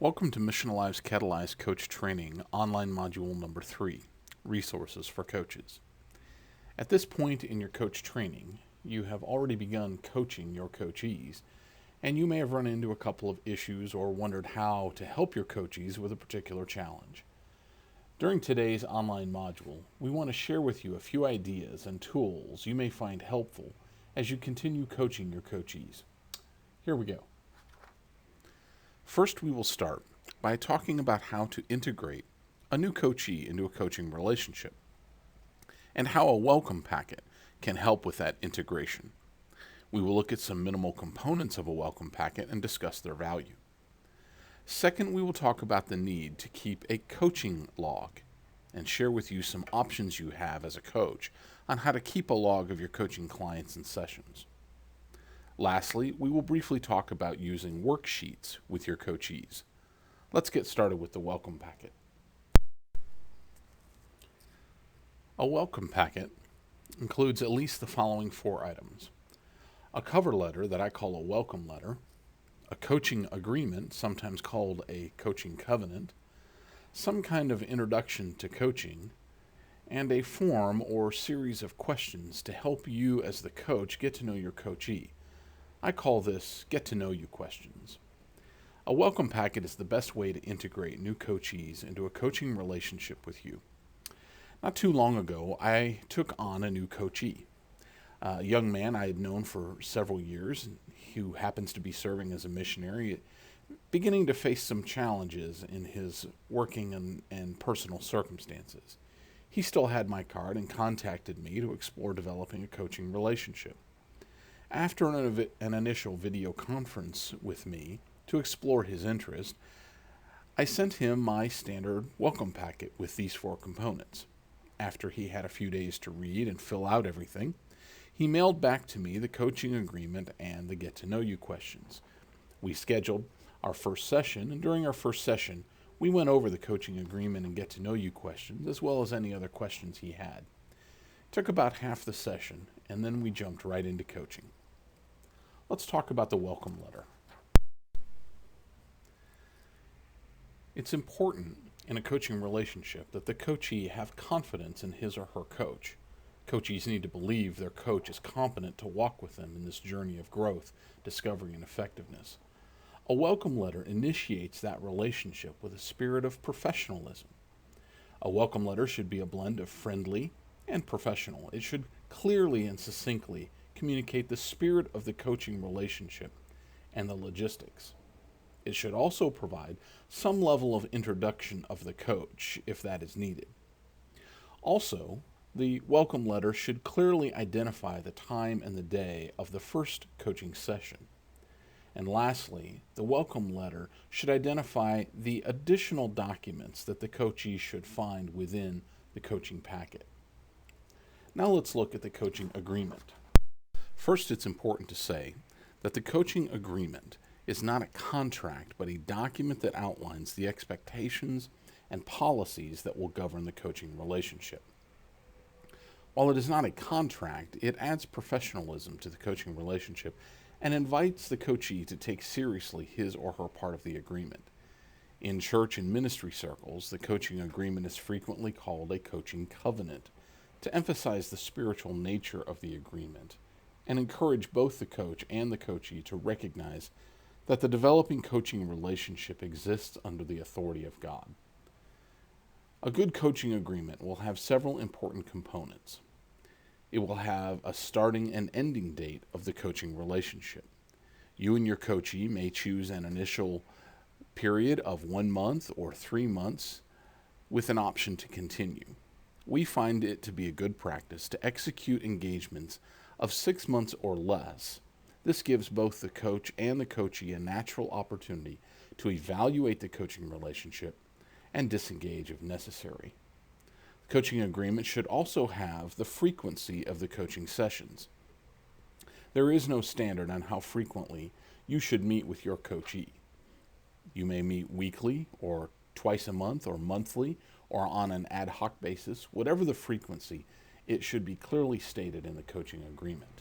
Welcome to Mission Alive's Catalyze Coach Training online module number 3, Resources for Coaches. At this point in your coach training, you have already begun coaching your coachees, and you may have run into a couple of issues or wondered how to help your coachees with a particular challenge. During today's online module, we want to share with you a few ideas and tools you may find helpful as you continue coaching your coachees. Here we go. First, we will start by talking about how to integrate a new coachee into a coaching relationship and how a welcome packet can help with that integration. We will look at some minimal components of a welcome packet and discuss their value. Second, we will talk about the need to keep a coaching log and share with you some options you have as a coach on how to keep a log of your coaching clients and sessions. Lastly, we will briefly talk about using worksheets with your coachees. Let's get started with the welcome packet. A welcome packet includes at least the following 4 items: a cover letter that I call a welcome letter, a coaching agreement, sometimes called a coaching covenant, some kind of introduction to coaching, and a form or series of questions to help you as the coach get to know your coachee. I call this get to know you questions. A welcome packet is the best way to integrate new coachees into a coaching relationship with you. Not too long ago, I took on a new coachee, a young man I had known for several years who happens to be serving as a missionary, beginning to face some challenges in his working and personal circumstances. He still had my card and contacted me to explore developing a coaching relationship. After an initial video conference with me to explore his interest, I sent him my standard welcome packet with these 4 components. After he had a few days to read and fill out everything, he mailed back to me the coaching agreement and the get to know you questions. We scheduled our first session, and during our first session, we went over the coaching agreement and get to know you questions, as well as any other questions he had. It took about half the session, and then we jumped right into coaching. Let's talk about the welcome letter. It's important in a coaching relationship that the coachee have confidence in his or her coach. Coachees need to believe their coach is competent to walk with them in this journey of growth, discovery, and effectiveness. A welcome letter initiates that relationship with a spirit of professionalism. A welcome letter should be a blend of friendly and professional. It should clearly and succinctly communicate the spirit of the coaching relationship and the logistics. It should also provide some level of introduction of the coach if that is needed. Also, the welcome letter should clearly identify the time and the day of the first coaching session. And lastly, the welcome letter should identify the additional documents that the coachee should find within the coaching packet. Now let's look at the coaching agreement. First, it's important to say that the coaching agreement is not a contract, but a document that outlines the expectations and policies that will govern the coaching relationship. While it is not a contract, it adds professionalism to the coaching relationship and invites the coachee to take seriously his or her part of the agreement. In church and ministry circles, the coaching agreement is frequently called a coaching covenant to emphasize the spiritual nature of the agreement and encourage both the coach and the coachee to recognize that the developing coaching relationship exists under the authority of God. A good coaching agreement will have several important components. It will have a starting and ending date of the coaching relationship. You and your coachee may choose an initial period of 1 month or 3 months with an option to continue. We find it to be a good practice to execute engagements of 6 months or less. This gives both the coach and the coachee a natural opportunity to evaluate the coaching relationship and disengage if necessary. The coaching agreement should also have the frequency of the coaching sessions. There is no standard on how frequently you should meet with your coachee. You may meet weekly or twice a month or monthly or on an ad hoc basis. Whatever the frequency, it should be clearly stated in the coaching agreement.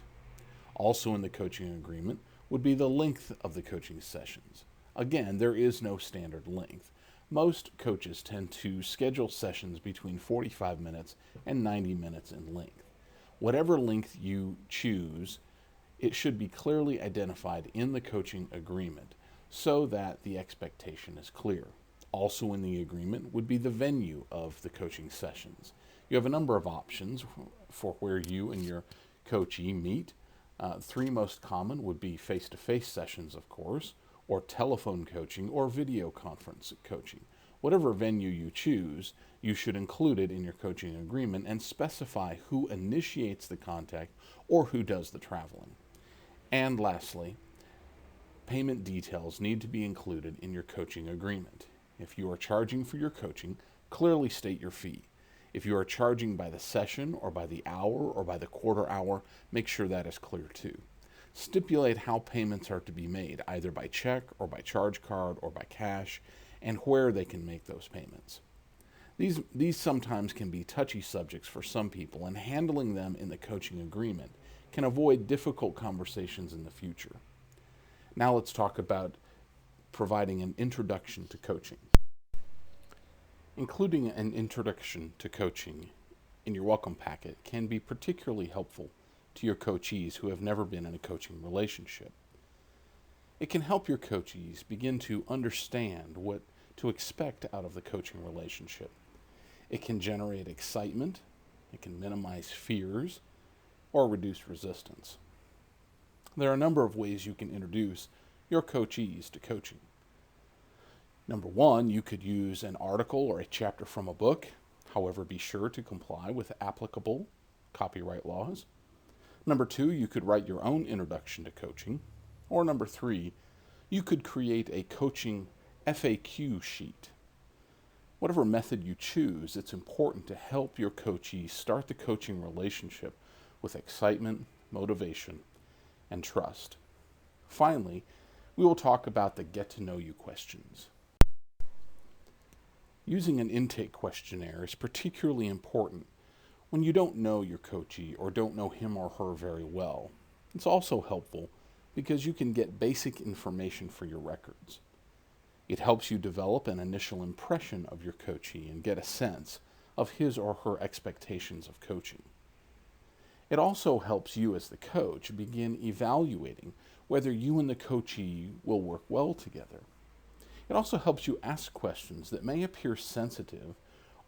Also in the coaching agreement would be the length of the coaching sessions. Again, there is no standard length. Most coaches tend to schedule sessions between 45 minutes and 90 minutes in length. Whatever length you choose, it should be clearly identified in the coaching agreement so that the expectation is clear. Also in the agreement would be the venue of the coaching sessions. You have a number of options for where you and your coachee meet. Three most common would be face-to-face sessions, of course, or telephone coaching, or video conference coaching. Whatever venue you choose, you should include it in your coaching agreement and specify who initiates the contact or who does the traveling. And lastly, payment details need to be included in your coaching agreement. If you are charging for your coaching, clearly state your fee. If you are charging by the session or by the hour or by the quarter hour, make sure that is clear too. Stipulate how payments are to be made, either by check or by charge card or by cash, and where they can make those payments. These sometimes can be touchy subjects for some people, and handling them in the coaching agreement can avoid difficult conversations in the future. Now let's talk about providing an introduction to coaching. Including an introduction to coaching in your welcome packet can be particularly helpful to your coachees who have never been in a coaching relationship. It can help your coachees begin to understand what to expect out of the coaching relationship. It can generate excitement, it can minimize fears, or reduce resistance. There are a number of ways you can introduce your coachees to coaching. Number one, you could use an article or a chapter from a book. However, be sure to comply with applicable copyright laws. Number two, you could write your own introduction to coaching. Or number three, you could create a coaching FAQ sheet. Whatever method you choose, it's important to help your coachee start the coaching relationship with excitement, motivation, and trust. Finally, we will talk about the get to know you questions. Using an intake questionnaire is particularly important when you don't know your coachee or don't know him or her very well. It's also helpful because you can get basic information for your records. It helps you develop an initial impression of your coachee and get a sense of his or her expectations of coaching. It also helps you as the coach begin evaluating whether you and the coachee will work well together. It also helps you ask questions that may appear sensitive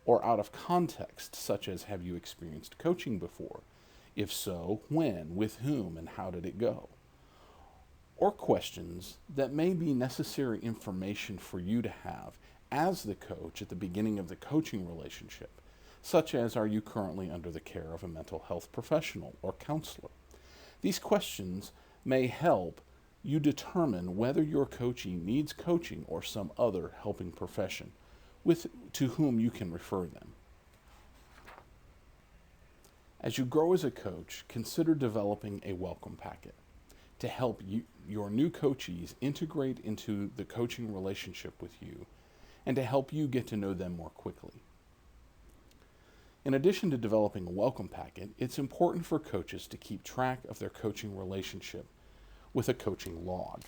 or out of context, such as, have you experienced coaching before? If so, when, with whom, and how did it go? Or questions that may be necessary information for you to have as the coach at the beginning of the coaching relationship, such as, are you currently under the care of a mental health professional or counselor? These questions may help you determine whether your coachee needs coaching or some other helping profession to whom you can refer them. As you grow as a coach, consider developing a welcome packet to help your new coachees integrate into the coaching relationship with you and to help you get to know them more quickly. In addition to developing a welcome packet, it's important for coaches to keep track of their coaching relationship with a coaching log.